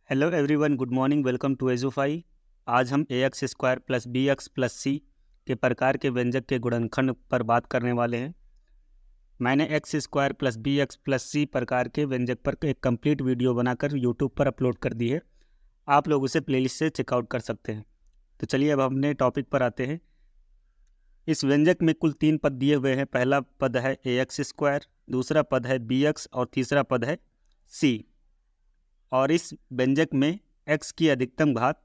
Hello everyone, good morning. Welcome to Edufy. आज हम a x square plus b x plus c के प्रकार के व्यंजक के गुणनखंड पर बात करने वाले हैं। मैंने x square plus b x plus c प्रकार के व्यंजक पर एक कंप्लीट वीडियो बनाकर यूट्यूब पर अपलोड कर दी है। आप लोग उसे प्लेलिस्ट से चेकआउट कर सकते हैं। तो चलिए अब अपने टॉपिक पर आते हैं। इस व्यंजक में कुल 3 पद दिए हुए हैं। पहला पद है ए एक्स स्क्वायर, दूसरा पद है बी एक्स और तीसरा पद है सी। और इस व्यंजक में x की अधिकतम घात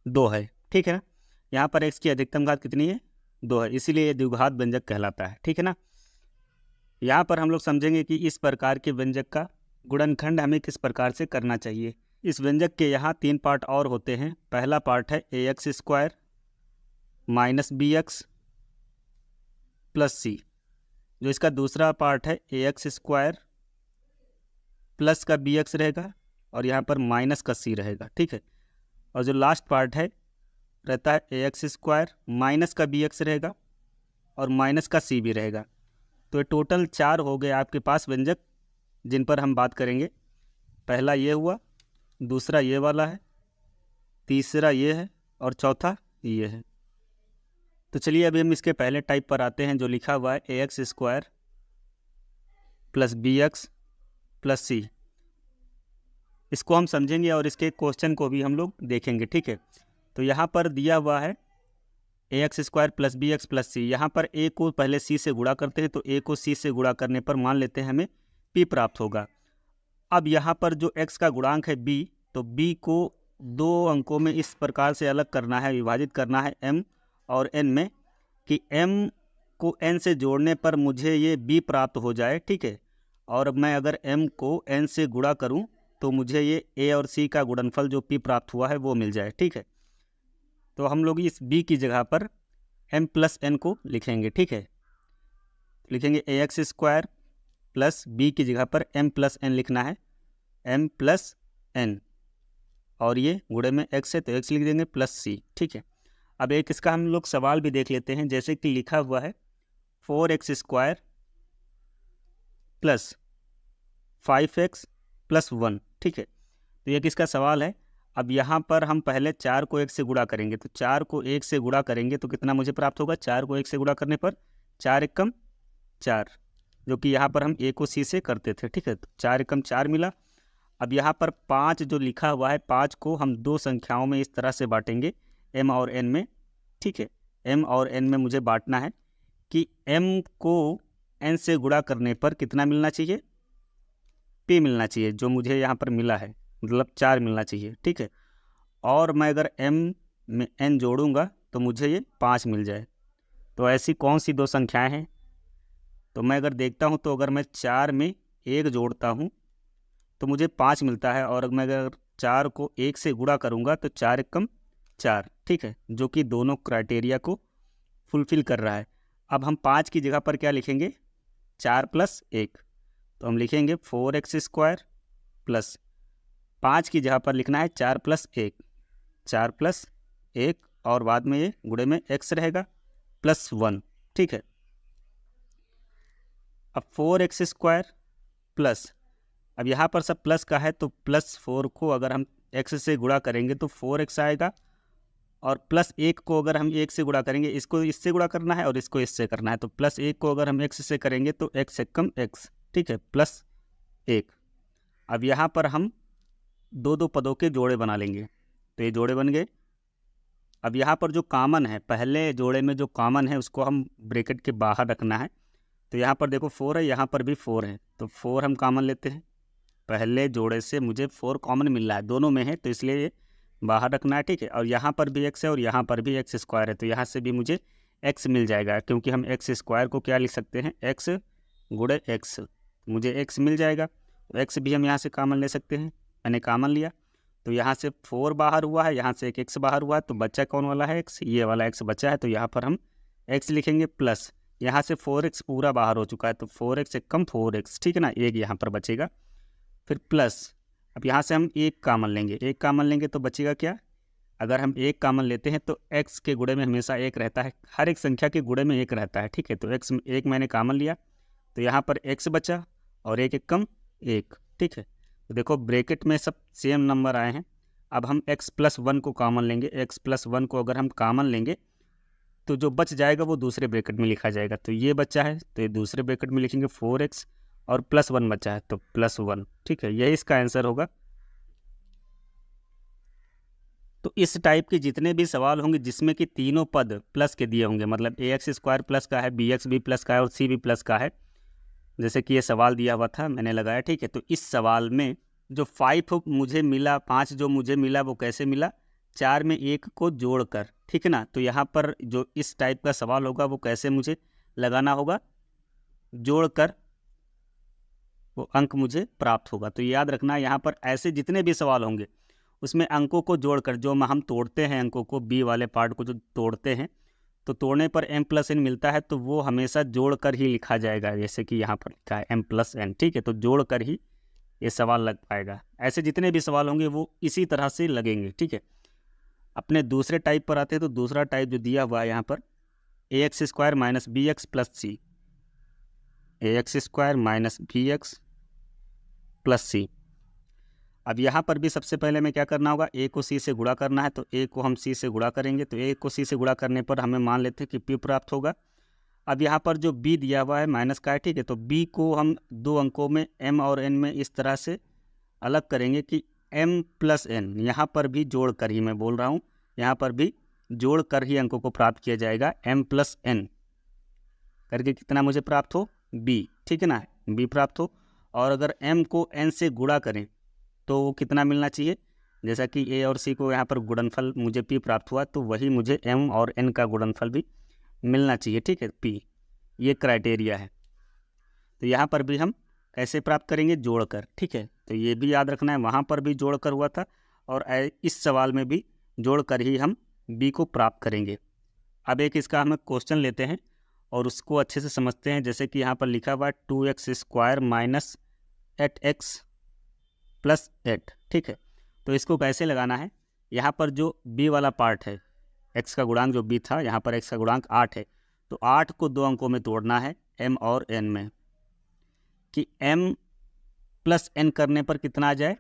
2 है। ठीक है ना। यहाँ पर x की अधिकतम घात कितनी है? 2 है, इसीलिए ये द्विघात व्यंजक कहलाता है। ठीक है ना। यहाँ पर हम लोग समझेंगे कि इस प्रकार के व्यंजक का गुणनखंड हमें किस प्रकार से करना चाहिए। इस व्यंजक के यहाँ 3 पार्ट और होते हैं। पहला पार्ट है a x square minus b x plus c, जो इसका दूसरा पार्ट है ए एक्स स्क्वायर प्लस का बी एक्स रहेगा और यहाँ पर माइनस का सी रहेगा। ठीक है। और जो लास्ट पार्ट है रहता है ए एक्स स्क्वायर माइनस का बी एक्स रहेगा और माइनस का सी भी रहेगा। तो ये टोटल 4 हो गए आपके पास व्यंजक जिन पर हम बात करेंगे। पहला ये हुआ, दूसरा ये वाला है, तीसरा ये है और चौथा ये है। तो चलिए अभी हम इसके पहले टाइप पर आते हैं, जो लिखा हुआ है a x square plus b x plus c. इसको हम समझेंगे और इसके क्वेश्चन को भी हम लोग देखेंगे। ठीक है। तो यहाँ पर दिया हुआ है a x square plus b x plus c. यहाँ पर ए को पहले सी से गुणा करते हैं, तो ए को सी से गुणा करने पर मान लेते हैं हमें पी प्राप्त होगा। अब यहाँ पर जो एक्स का गुणांक है बी, तो बी को 2 अंकों में इस प्रकार से अलग करना है, विभाजित करना है एम और एन में, कि एम को एन से जोड़ने पर मुझे ये बी प्राप्त हो जाए। ठीक है। और मैं अगर एम को एन से गुणा करूँ तो मुझे ये ए और सी का गुणनफल जो पी प्राप्त हुआ है वो मिल जाए। ठीक है। तो हम लोग इस बी की जगह पर एम प्लस एन को लिखेंगे। ठीक है। लिखेंगे ए एक्स स्क्वायर प्लस बी की जगह पर एम प्लस एन लिखना है, एम प्लस एन, और ये गुणे में एक्स है तो एक्स लिख देंगे प्लस सी। ठीक है। अब एक इसका हम लोग सवाल भी देख लेते हैं, जैसे कि लिखा हुआ है 4x square plus 5x plus 1। ठीक है। तो ये किसका सवाल है? अब यहाँ पर हम पहले 4 को 1 से गुणा करेंगे, तो 4 को 1 से गुणा करेंगे तो कितना मुझे प्राप्त होगा? 4 को 1 से गुणा करने पर 4 एकम 4, जो कि यहाँ पर हम ए को सी से करते थे। ठीक है। तो 4 एकम 4 मिला। अब यहाँ पर 5 जो लिखा हुआ है, 5 को हम 2 संख्याओं में इस तरह से बांटेंगे, एम और एन में। ठीक है। एम और एन में मुझे बांटना है कि एम को एन से गुणा करने पर कितना मिलना चाहिए? पी मिलना चाहिए, जो मुझे यहाँ पर मिला है, मतलब 4 मिलना चाहिए। ठीक है। और मैं अगर एम में एन जोड़ूंगा तो मुझे ये 5 मिल जाए। तो ऐसी कौन सी 2 संख्याएं हैं? तो मैं अगर देखता हूँ तो अगर मैं 4 में 1 जोड़ता हूँ तो मुझे 5 मिलता है, और मैं अगर 4 को 1 से गुणा करूँगा तो 4 एकम 4। ठीक है। जो कि दोनों क्राइटेरिया को फुलफिल कर रहा है। अब हम 5 की जगह पर क्या लिखेंगे? 4 प्लस 1। तो हम लिखेंगे 4x स्क्वायर प्लस 5 की जगह पर लिखना है 4 प्लस 1, 4 प्लस 1, और बाद में ये गुणे में x रहेगा प्लस 1। ठीक है। अब 4x स्क्वायर प्लस, अब यहाँ पर सब प्लस का है तो प्लस 4 को अगर हम x से गुणा करेंगे तो 4x आएगा, और प्लस 1 को अगर हम 1 से गुणा करेंगे, इसको इससे गुणा करना है और इसको इससे करना है, तो प्लस 1 को अगर हम x से करेंगे तो x एकम x। ठीक है। प्लस 1। अब यहाँ पर हम 2 पदों के जोड़े बना लेंगे, तो ये जोड़े बन गए। अब यहाँ पर जो कॉमन है, पहले जोड़े में जो कॉमन है उसको हम ब्रैकेट के बाहर रखना है। तो यहाँ पर देखो 4 है, यहाँ पर भी 4 है, तो 4 हम कॉमन लेते हैं। पहले जोड़े से मुझे 4 कॉमन मिल रहा है, दोनों में है, तो इसलिए ये बाहर रखना है। ठीक है। और यहाँ पर भी x है और यहाँ पर भी एक्स स्क्वायर है, तो यहाँ से भी मुझे x मिल जाएगा, क्योंकि हम एक्स स्क्वायर को क्या लिख सकते हैं? x गुणे x, मुझे x मिल जाएगा। तो x भी हम यहाँ से कॉमन ले सकते हैं, मैंने कॉमन लिया। तो यहाँ से 4 बाहर हुआ है, यहाँ से एक x बाहर हुआ है, तो बच्चा कौन वाला है? x, ये वाला x बचा है, तो यहाँ पर हम x लिखेंगे प्लस, यहाँ से 4x पूरा बाहर हो चुका है, तो 4x एकम 4x। ठीक है ना। एक यहाँ पर बचेगा, फिर प्लस, अब यहाँ से हम 1 कॉमन लेंगे, 1 कॉमन लेंगे तो बचेगा क्या? अगर हम 1 कॉमन लेते हैं तो x के गुणे में हमेशा 1 रहता है, हर एक संख्या के गुणे में 1 रहता है। ठीक है। तो x 1 मैंने कॉमन लिया, तो यहाँ पर x बचा और एक कम 1, ठीक है। तो देखो ब्रैकेट में सब सेम नंबर आए हैं। अब हम x+1 को कॉमन लेंगे। x+1 को अगर हम कॉमन लेंगे तो जो बच जाएगा वो दूसरे ब्रैकेट में लिखा जाएगा। तो ये बचा है तो ये दूसरे ब्रैकेट में लिखेंगे 4x, और +1 बचा है तो +1, ठीक है। यही इसका आंसर होगा। तो इस टाइप के जितने भी सवाल होंगे जिसमें कि तीनों पद प्लस के दिए होंगे, मतलब ax² प्लस का है, bx भी प्लस का है और c भी प्लस का है, जैसे कि ये सवाल दिया हुआ था मैंने लगाया, ठीक है। तो इस सवाल में जो 5 मुझे मिला, 5 जो मुझे मिला वो कैसे मिला, 4 में 1 को जोड़कर, ठीक है ना। तो यहाँ पर जो इस टाइप का सवाल होगा वो कैसे मुझे लगाना होगा, जोड़कर वो अंक मुझे प्राप्त होगा। तो याद रखना यहाँ पर ऐसे जितने भी सवाल होंगे उसमें अंकों को जोड़कर, जो हम तोड़ते हैं अंकों को, बी वाले पार्ट को जो तोड़ते हैं, तो तोड़ने पर m+n मिलता है, तो वो हमेशा जोड़कर ही लिखा जाएगा, जैसे कि यहाँ पर लिखा है m+n, ठीक है। तो जोड़कर ही ये सवाल लग पाएगा। ऐसे जितने भी सवाल होंगे वो इसी तरह से लगेंगे, ठीक है। अपने दूसरे टाइप पर आते हैं। तो दूसरा टाइप जो दिया हुआ है यहाँ पर ax² - bx + c, ax² - bx + c। अब यहाँ पर भी सबसे पहले में क्या करना होगा, a को c से गुणा करना है। तो a को हम c से गुणा करेंगे, तो a को c से गुणा करने पर हमें मान लेते हैं कि p प्राप्त होगा। अब यहाँ पर जो b दिया हुआ है माइनस का है, ठीक है। तो b को हम दो अंकों में m और n में इस तरह से अलग करेंगे कि m+n, यहाँ पर भी जोड़ कर ही, मैं बोल रहा हूँ यहाँ पर भी जोड़ कर ही अंकों को प्राप्त किया जाएगा। m+n करके कितना मुझे प्राप्त हो, b, ठीक है ना, b प्राप्त हो। और अगर m को n से गुणा करें तो कितना मिलना चाहिए, जैसा कि a और c को यहाँ पर गुणनफल मुझे p प्राप्त हुआ, तो वही मुझे m और n का गुणनफल भी मिलना चाहिए, ठीक है, p। ये क्राइटेरिया है। तो यहाँ पर भी हम कैसे प्राप्त करेंगे, जोड़कर, ठीक है। तो ये भी याद रखना है, वहाँ पर भी जोड़कर हुआ था और इस सवाल में भी जोड़कर ही हम b को प्राप्त करेंगे। अब एक इसका हम क्वेश्चन लेते हैं और उसको अच्छे से समझते हैं। जैसे कि यहाँ पर लिखा हुआ है 2x² - 8x + 8, ठीक है। तो इसको कैसे लगाना है, यहाँ पर जो b वाला पार्ट है, x का गुणांक जो b था, यहाँ पर x का गुणांक 8 है, तो 8 को दो अंकों में तोड़ना है, m और n में, कि m+n करने पर कितना आ जाए।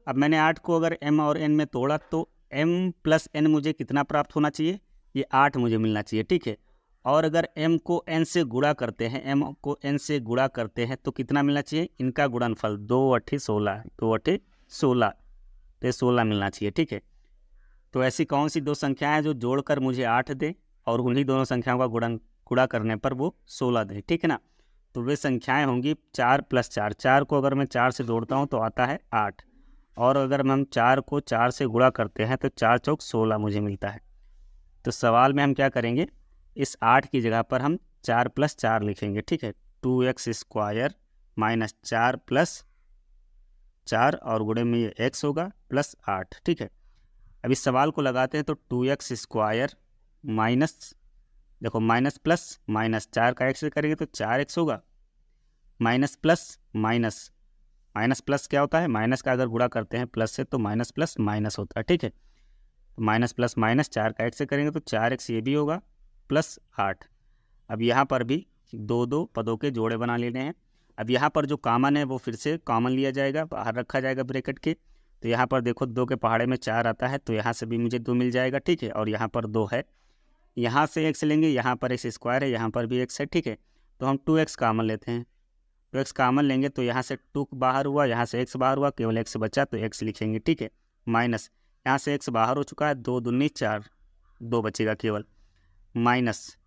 अब मैंने 8 को अगर m और n में तोड़ा तो m+n मुझे कितना प्राप्त होना चाहिए, ये 8 मुझे मिलना चाहिए, ठीक है। और अगर m को n से गुणा करते हैं, m को n से गुणा करते हैं तो कितना मिलना चाहिए, इनका गुणनफल 2 × 16, 2 × 16, तो 16 मिलना चाहिए, ठीक है। तो ऐसी कौन सी दो संख्याएं हैं जो जोड़कर मुझे 8 दे और उन्हीं दोनों संख्याओं का गुणा करने पर वो 16 दे, ठीक है ना। तो वे संख्याएं होंगी 4 + 4, 4 को अगर मैं 4 से जोड़ता हूँ तो आता है 8, और अगर हम 4 को 4 से गुणा करते हैं तो 4 × 4 = 16 मुझे मिलता है। तो सवाल में हम क्या करेंगे, इस 8 की जगह पर हम 4 + 4 लिखेंगे, ठीक है। 2x² - 4 + 4 और गुणे में ये x होगा +8, ठीक है। अब इस सवाल को लगाते हैं तो 2x² माइनस, देखो माइनस प्लस माइनस, 4 का x से करेंगे तो 4x होगा, minus plus minus, minus plus क्या होता है, माइनस का अगर गुणा करते हैं प्लस से तो माइनस प्लस माइनस होता है, ठीक है। तो माइनस प्लस माइनस, 4 का x से करेंगे तो 4x ये भी होगा +8। अब यहाँ पर भी दो दो पदों के जोड़े बना लेने हैं। अब यहाँ पर जो कॉमन है वो फिर से कॉमन लिया जाएगा, बाहर रखा जाएगा ब्रैकेट के। तो यहाँ पर देखो 2 के पहाड़े में 4 आता है, तो यहाँ से भी मुझे 2 मिल जाएगा, ठीक है। और यहाँ पर 2 है, यहाँ से x लेंगे, यहाँ पर x² है, यहाँ पर भी x है, ठीक है। तो हम 2x कॉमन लेते हैं, 2x कॉमन लेंगे तो यहाँ से 2 बाहर हुआ, यहाँ से x बाहर हुआ, केवल x बचा तो x लिखेंगे, ठीक है। माइनस, यहाँ से x बाहर हो चुका है, 2 दूनी 4, 2 बचेगा केवल, माइनस।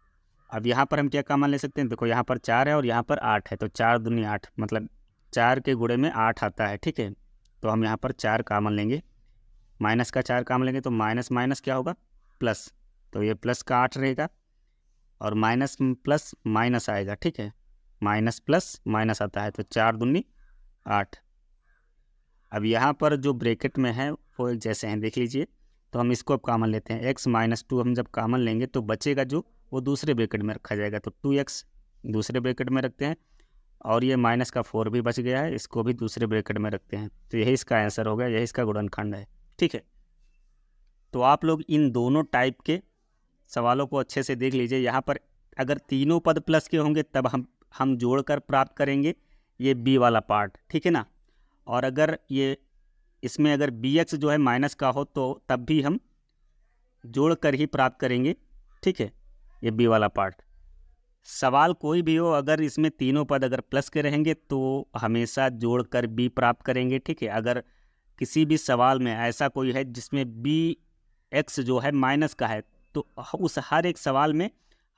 अब यहाँ पर हम क्या कॉमन ले सकते हैं, देखो यहाँ पर 4 है और यहाँ पर 8 है, तो 4 दूनी 8, मतलब 4 के गुणे में 8 आता है, ठीक है। तो हम यहाँ पर 4 कॉमन लेंगे, माइनस का 4 कॉमन लेंगे तो माइनस माइनस क्या होगा, प्लस, तो ये प्लस का 8 रहेगा और माइनस प्लस माइनस आएगा, ठीक है। माइनस प्लस माइनस आता है तो 4 दूनी 8। अब यहाँ पर जो ब्रैकेट में है वो एक जैसे हैं, देख लीजिए। तो हम इसको अब कॉमन लेते हैं, x - 2 हम जब कॉमन लेंगे तो बचेगा जो, वो दूसरे ब्रैकेट में रखा जाएगा, तो 2x दूसरे ब्रैकेट में रखते हैं, और ये माइनस का 4 भी बच गया है, इसको भी दूसरे ब्रैकेट में रखते हैं। तो यही इसका आंसर हो गया, यही इसका गुणनखंड है, ठीक है। तो आप लोग इन दोनों टाइप के सवालों को अच्छे से देख लीजिए। यहाँ पर अगर तीनों पद प्लस के होंगे तब हम जोड़कर प्राप्त करेंगे ये b वाला पार्ट, ठीक है ना। और अगर ये इसमें अगर bx जो है माइनस का हो तो तब भी हम जोड़कर ही प्राप्त करेंगे, ठीक है, ये b वाला पार्ट। सवाल कोई भी हो, अगर इसमें तीनों पद अगर प्लस के रहेंगे तो हमेशा जोड़कर b प्राप्त करेंगे, ठीक है। अगर किसी भी सवाल में ऐसा कोई है जिसमें bx जो है माइनस का है तो उस हर एक सवाल में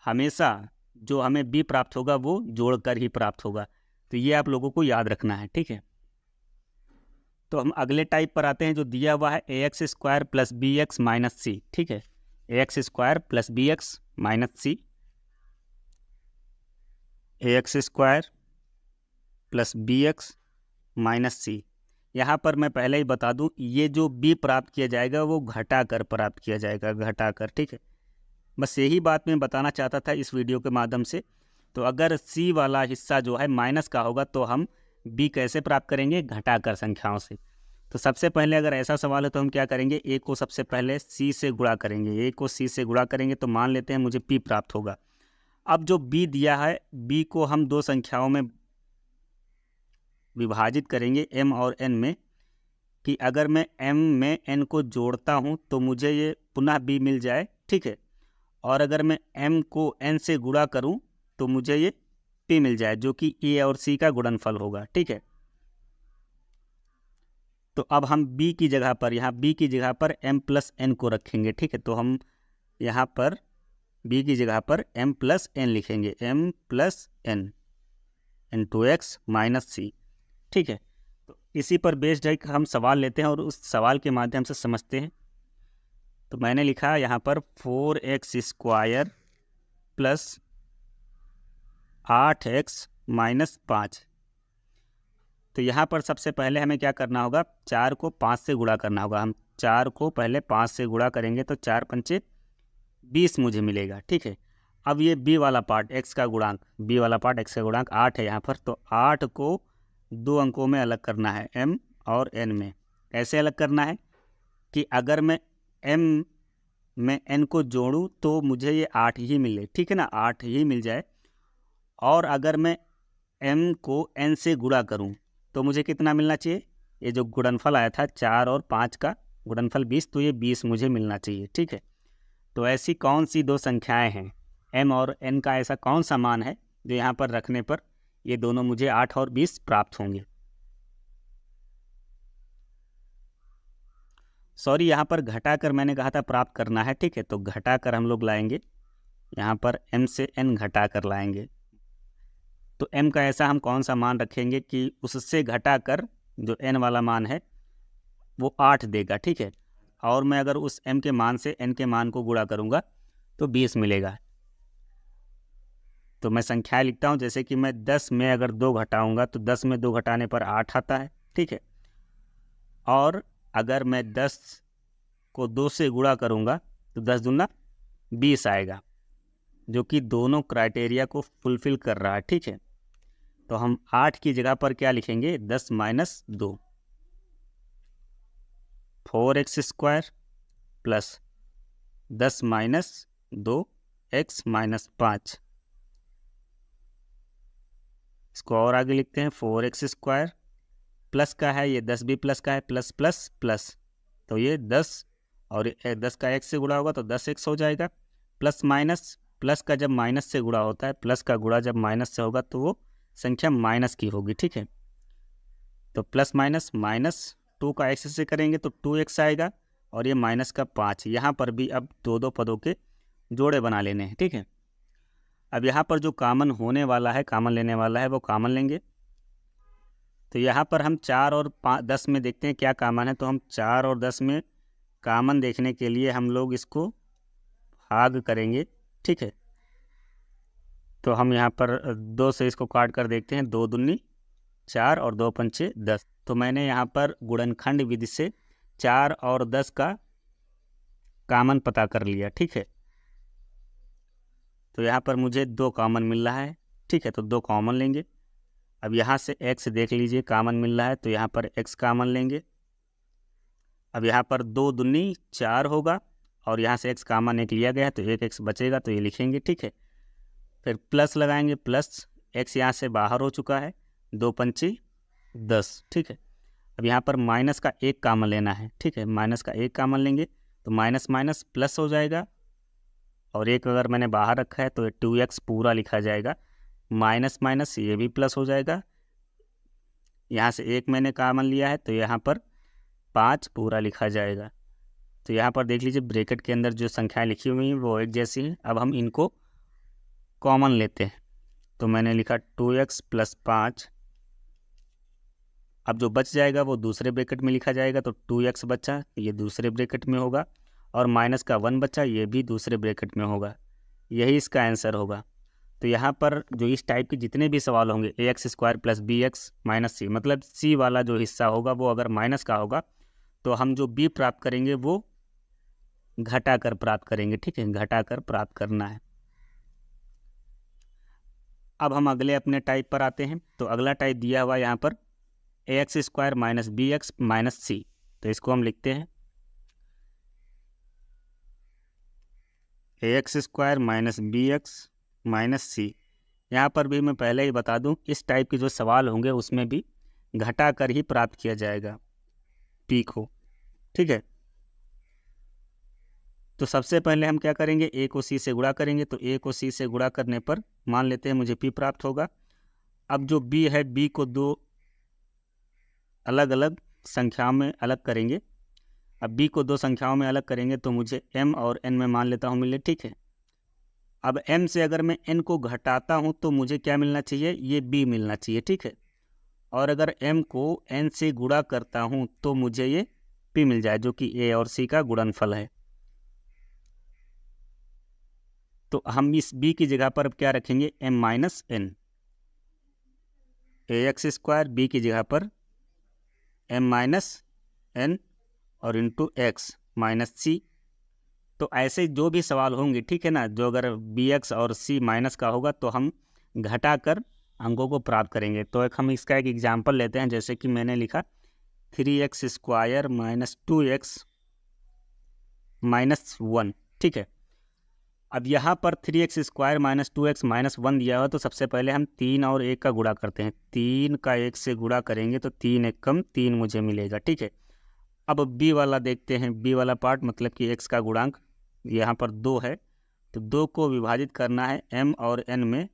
हमेशा जो हमें b प्राप्त होगा वो जोड़कर ही प्राप्त होगा। तो ये आप लोगों को याद रखना है, ठीक है। तो हम अगले टाइप पर आते हैं जो दिया हुआ है ax square plus b x minus c, ठीक है। ax square plus b x minus c, ax square plus b x minus c. यहाँ पर मैं पहले ही बता दूं, ये जो b प्राप्त किया जाएगा वो घटा कर प्राप्त किया जाएगा, घटा कर, ठीक है। बस यही बात मैं बताना चाहता था इस वीडियो के माध्यम से। तो अगर c वाला हिस्सा जो है माइनस का होगा तो हम b कैसे प्राप्त करेंगे, घटाकर संख्याओं से। तो सबसे पहले अगर ऐसा सवाल है तो हम क्या करेंगे, a को सबसे पहले c से गुणा करेंगे, a को c से गुणा करेंगे तो मान लेते हैं मुझे p प्राप्त होगा। अब जो b दिया है, b को हम दो संख्याओं में विभाजित करेंगे m और n में, कि अगर मैं m में n को जोड़ता हूं तो मुझे ये पुनः b मिल जाए, ठीक है। और अगर मैं m को n से गुणा करूं तो मुझे ये p मिल जाए जो कि a और c का गुणनफल होगा, ठीक है। तो अब हम b की जगह पर, यहाँ b की जगह पर m प्लस n को रखेंगे, ठीक है। तो हम यहाँ पर b की जगह पर m प्लस n लिखेंगे, m plus n into x minus c, ठीक है। तो इसी पर बेस्ड है हम सवाल लेते हैं और उस सवाल के माध्यम से समझते हैं। तो मैंने लिखा यहाँ पर 4x square plus 8x minus 5। तो यहाँ पर सबसे पहले हमें क्या करना होगा, 4 को 5 से गुणा करना होगा। हम 4 को पहले 5 से गुणा करेंगे तो 4 पंचे 20 मुझे मिलेगा, ठीक है। अब ये b वाला पार्ट x का गुणांक, b वाला पार्ट x का गुणांक 8 है यहाँ पर, तो 8 को दो अंकों में अलग करना है, m और n में। कैसे अलग करना है कि अगर मैं m में n को जोड़ूं तो मुझे ये 8 ही मिले, ठीक है ना, 8 ही मिल जाए। और अगर मैं m को n से गुणा करूं तो मुझे कितना मिलना चाहिए, ये जो गुणनफल आया था 4 और 5 का गुणनफल 20, तो ये 20 मुझे मिलना चाहिए, ठीक है। तो ऐसी कौन सी दो संख्याएं हैं, m और n का ऐसा कौन सा मान है जो यहाँ पर रखने पर ये दोनों मुझे 8 और 20 प्राप्त होंगे। सॉरी, यहाँ पर घटाकर मैंने कहा था प्राप्त करना है, ठीक है। तो घटाकर हम लोग लाएंगे, यहाँ पर m से n घटाकर लाएंगे। तो m का ऐसा हम कौन सा मान रखेंगे कि उससे घटाकर जो n वाला मान है वो 8 देगा, ठीक है। और मैं अगर उस m के मान से n के मान को गुणा करूँगा तो 20 मिलेगा। तो मैं संख्या लिखता हूँ, जैसे कि मैं 10 में अगर 2 घटाऊँगा तो 10 में 2 घटाने पर 8 आता है, ठीक है। और अगर मैं 10 को 2 से गुणा करूँगा तो 10 दूना 20 आएगा, जो कि दोनों क्राइटेरिया को फुलफिल कर रहा है, ठीक है। तो हम 8 की जगह पर क्या लिखेंगे, 10 minus 2, 4x square plus 10 minus 2 x minus 5। इसको और आगे लिखते हैं, 4x स्क्वायर प्लस का है, ये 10 भी प्लस का है, प्लस प्लस प्लस, तो ये 10 और 10 का x से गुणा होगा तो 10x हो जाएगा। प्लस माइनस, प्लस का जब माइनस से गुणा होता है, प्लस का गुणा जब माइनस से होगा तो वो संख्या माइनस की होगी, ठीक है। तो प्लस माइनस, माइनस 2 का x से करेंगे तो 2x आएगा, और ये माइनस का 5। यहाँ पर भी अब दो दो पदों के जोड़े बना लेने हैं, ठीक है। अब यहाँ पर जो कामन होने वाला है, कामन लेने वाला है, वो कामन लेंगे। तो यहाँ पर हम 4 और 10 में देखते हैं क्या कामन है। तो हम 4 और 10 में कामन देखने के लिए हम लोग इसको भाग करेंगे, ठीक है। तो हम यहाँ पर 2 से इसको काट कर देखते हैं, 2 दूनी 4 और 2 पंचे 10। तो मैंने यहाँ पर गुणनखंड विधि से 4 और 10 का कामन पता कर लिया, ठीक है। तो यहाँ पर मुझे 2 कॉमन मिल रहा है, ठीक है। तो 2 कॉमन लेंगे। अब यहाँ से x देख लीजिए कॉमन मिल रहा है, तो यहाँ पर x कॉमन लेंगे। अब यहाँ पर 2 दूनी 4 होगा, और यहाँ से x कॉमन एक लिया गया है तो एक x बचेगा, तो ये लिखेंगे, ठीक है। फिर प्लस लगाएंगे, प्लस x यहाँ से बाहर हो चुका है, 2 पंची 10, ठीक है। अब यहाँ पर माइनस का एक कामन लेना है, ठीक है। माइनस का एक कामन लेंगे तो माइनस माइनस प्लस हो जाएगा, और एक अगर मैंने बाहर रखा है तो 2x पूरा लिखा जाएगा, माइनस माइनस ये भी प्लस हो जाएगा। यहाँ से एक मैंने कामन लिया है तो यहाँ पर 5 पूरा लिखा जाएगा। तो यहाँ पर देख लीजिए ब्रैकेट के अंदर जो संख्याएं लिखी हुई हैं वो एक जैसी हैं। अब हम इनको कॉमन लेते हैं, तो मैंने लिखा 2x + 5। अब जो बच जाएगा वो दूसरे ब्रैकेट में लिखा जाएगा, तो 2x बचा, ये दूसरे ब्रैकेट में होगा, और माइनस का 1 बचा, ये भी दूसरे ब्रैकेट में होगा। यही इसका आंसर होगा। तो यहाँ पर जो इस टाइप के जितने भी सवाल होंगे ax² + bx - c, मतलब c वाला जो हिस्सा होगा वो अगर माइनस का होगा तो हम जो b प्राप्त करेंगे वो घटा कर प्राप्त करेंगे, ठीक है, घटा कर प्राप्त करना है। अब हम अगले अपने टाइप पर आते हैं। तो अगला टाइप दिया हुआ यहाँ पर ax² - bx - c, तो इसको हम लिखते हैं ax² - bx - c। यहाँ पर भी मैं पहले ही बता दूं, इस टाइप के जो सवाल होंगे उसमें भी घटा कर ही प्राप्त किया जाएगा p को, ठीक है। तो सबसे पहले हम क्या करेंगे, a को c से गुणा करेंगे, तो a को c से गुणा करने पर मान लेते हैं मुझे p प्राप्त होगा। अब जो b है, b को दो अलग अलग संख्याओं में अलग करेंगे। अब b को दो संख्याओं में अलग करेंगे तो मुझे m और n में मान लेता हूँ मिले, ठीक है। अब m से अगर मैं n को घटाता हूँ तो मुझे क्या मिलना चाहिए, ये b मिलना चाहिए, ठीक है। और अगर m को n से गुणा करता हूँ तो मुझे ये p मिल जाए, जो कि a और c का गुणनफल है। तो हम इस b की जगह पर अब क्या रखेंगे, m - n, ax² b की जगह पर m - n और इंटू x - c। तो ऐसे जो भी सवाल होंगे, ठीक है ना, जो अगर bx और c माइनस का होगा तो हम घटा कर अंकों को प्राप्त करेंगे। तो हम इसका एक एग्जांपल लेते हैं, जैसे कि मैंने लिखा 3x² - 2x - 1, ठीक है। अब यहाँ पर 3x² - 2x - 1 दिया हुआ, तो सबसे पहले हम 3 और 1 का गुणा करते हैं। 3 का 1 से गुणा करेंगे तो 3 1 कम 3 मुझे मिलेगा, ठीक है। अब b वाला देखते हैं, b वाला पार्ट मतलब कि x का गुणांक यहाँ पर 2 है, तो 2 को विभाजित करना है m और n में,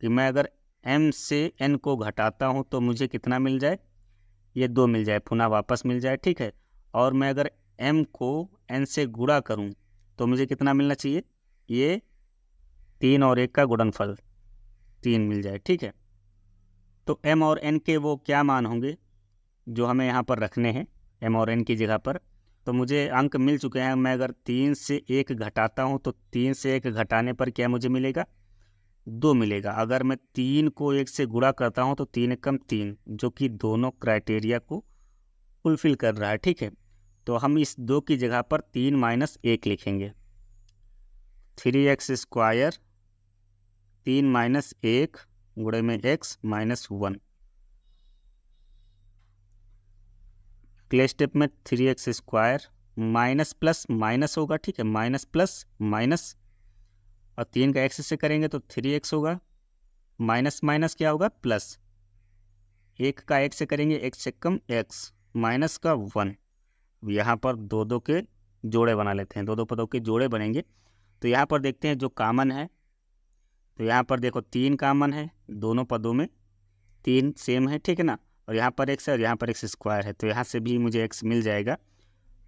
कि मैं अगर m से n को घटाता हूँ तो मुझे कितना मिल जाए, ये 2 मिल जाए, पुनः वापस मिल जाए, ठीक है। और मैं अगर m को n से गुणा करूँ तो मुझे कितना मिलना चाहिए, ये 3 और 1 का गुणनफल 3 मिल जाए, ठीक है। तो m और n के वो क्या मान होंगे जो हमें यहाँ पर रखने हैं m और n की जगह पर। तो मुझे अंक मिल चुके हैं। मैं अगर 3 से 1 घटाता हूँ तो 3 से 1 घटाने पर क्या मुझे मिलेगा, 2 मिलेगा। अगर मैं 3 को 1 से गुणा करता हूँ तो 3 कम 3, जो कि दोनों क्राइटेरिया को फुलफिल कर रहा है, ठीक है। तो हम इस 2 की जगह पर 3 - 1 लिखेंगे, 3x², 3 - 1 गुणे में x - 1। अगले स्टेप में 3x² माइनस प्लस माइनस होगा, ठीक है, माइनस प्लस माइनस, और 3 का x से करेंगे तो 3x होगा, माइनस माइनस क्या होगा प्लस, 1 का x से करेंगे x से कम x, माइनस का 1। यहाँ पर दो दो के जोड़े बना लेते हैं, दो दो पदों के जोड़े बनेंगे। तो यहाँ पर देखते हैं जो कामन है, तो यहाँ पर देखो 3 कामन है, दोनों पदों में 3 सेम है, ठीक है ना, और यहाँ पर x है और यहाँ पर x² है, तो यहाँ से भी मुझे x मिल जाएगा।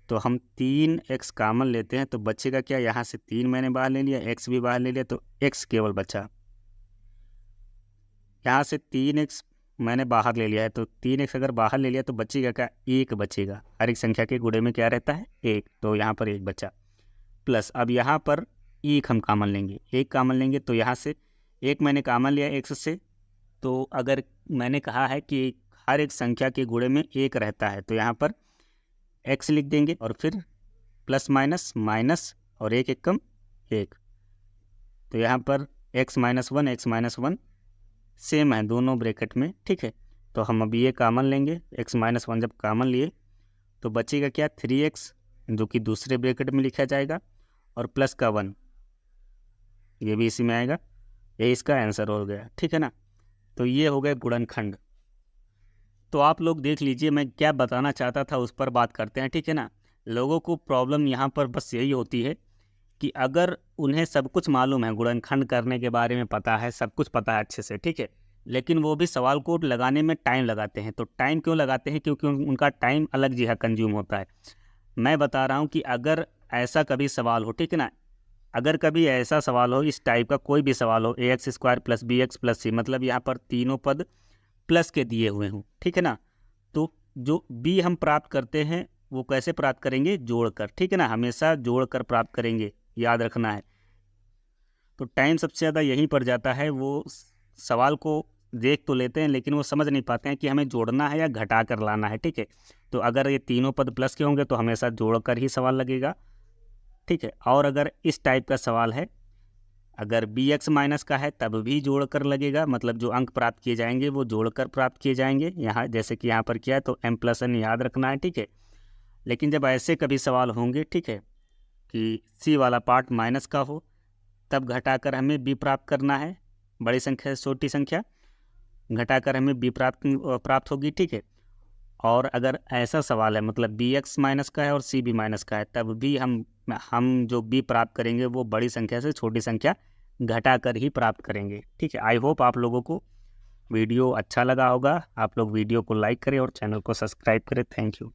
तो हम 3x कामन लेते हैं तो बचेगा क्या, यहाँ से 3 मैंने बाहर ले लिया, x भी बाहर ले लिया, तो x केवल बचा। यहाँ से 3x मैंने बाहर ले लिया है, तो 3x अगर बाहर ले लिया तो बचेगा क्या, 1 बचेगा। हर एक संख्या के गुणे में क्या रहता है, 1, तो यहाँ पर 1 बचा। प्लस अब यहाँ पर 1 हम कामन लेंगे, 1 कामन लेंगे तो यहाँ से 1 मैंने कामन लिया x से, तो अगर मैंने कहा है कि हर एक संख्या के गुणे में 1 रहता है, तो यहाँ पर x लिख देंगे और फिर प्लस माइनस माइनस और 1 1 कम 1, तो यहाँ पर x - 1 सेम है दोनों ब्रैकेट में, ठीक है। तो हम अभी ये कामन लेंगे, x - 1 जब कामन लिए तो बचेगा क्या, 3x, जो कि दूसरे ब्रैकेट में लिखा जाएगा, और प्लस का 1, ये भी इसी में आएगा, ये इसका आंसर हो गया, ठीक है ना। तो ये हो गए गुणनखंड। तो आप लोग देख लीजिए, मैं क्या बताना चाहता था उस पर बात करते हैं, ठीक है ना। लोगों को प्रॉब्लम यहाँ पर बस यही होती है कि अगर उन्हें सब कुछ मालूम है, गुणनखंड करने के बारे में पता है, सब कुछ पता है अच्छे से, ठीक है, लेकिन वो भी सवाल को लगाने में टाइम लगाते हैं। तो टाइम क्यों लगाते हैं? क्योंकि उनका टाइम अलग जगह कंज्यूम होता है। मैं बता रहा हूँ कि अगर ऐसा कभी सवाल हो, ठीक है ना, अगर कभी ऐसा सवाल हो, इस टाइप का कोई भी सवाल हो, ax² + bx + c, मतलब यहाँ पर तीनों पद प्लस के दिए हुए हों, ठीक है ना, तो जो b हम प्राप्त करते हैं वो कैसे प्राप्त करेंगे? जोड़कर, ठीक है ना, हमेशा जोड़कर प्राप्त करेंगे, याद रखना है। तो टाइम सबसे ज़्यादा यहीं पर जाता है, वो सवाल को देख तो लेते हैं लेकिन वो समझ नहीं पाते हैं कि हमें जोड़ना है या घटा कर लाना है, ठीक है। तो अगर ये तीनों पद प्लस के होंगे तो हमेशा जोड़कर ही सवाल लगेगा, ठीक है। और अगर इस टाइप का सवाल है, अगर bx माइनस का है तब भी जोड़कर लगेगा, मतलब जो अंक प्राप्त किए जाएंगे वो जोड़कर प्राप्त किए जाएंगे, यहाँ जैसे कि यहाँ पर किया है, तो m+n याद रखना है, ठीक है। लेकिन जब ऐसे कभी सवाल होंगे, ठीक है, कि c वाला पार्ट माइनस का हो, तब घटाकर हमें b प्राप्त करना है, बड़ी संख्या से छोटी संख्या घटाकर हमें b प्राप्त होगी, ठीक है। और अगर ऐसा सवाल है, मतलब bx माइनस का है और c भी माइनस का है, तब भी हम जो b प्राप्त करेंगे वो बड़ी संख्या से छोटी संख्या घटाकर ही प्राप्त करेंगे, ठीक है। आई होप आप लोगों को वीडियो अच्छा लगा होगा। आप लोग वीडियो को लाइक करें और चैनल को सब्सक्राइब करें। Thank you.